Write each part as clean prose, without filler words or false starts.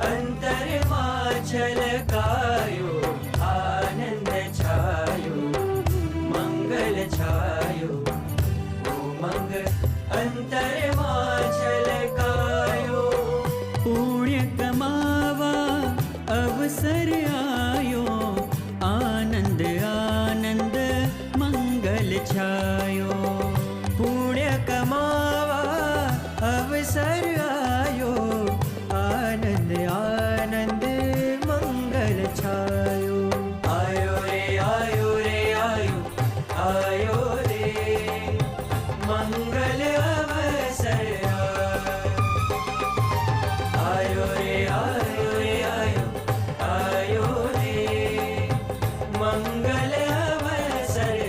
અંતરમાં છલકાયો, આનંદ છાયો, મંગલ છાયો, ઉમંગ અંતરમાં છલકાયો. પુણ્ય કમાવા અવસર આયો, આનંદ આનંદ મંગલ છાયો. પુણ્ય કમાવા અવસર આયો, આનંદ આનંદ મંગલ છાયો. આયો રે આયો રે આયો, આયો રે મંગલ અવસર આયો રે આયો રે આયો, આયો રે મંગલ અવસર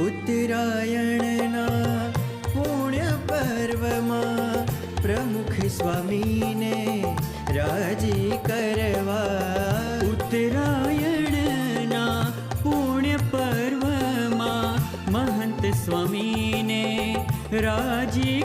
ઉત્તરાયણના પુણ્ય પર્વમાં પ્રમુખ સ્વામીને રાજી કરવા. ઉત્તરાયણના પુણ્ય પર્વમાં મહંત સ્વામીને રાજી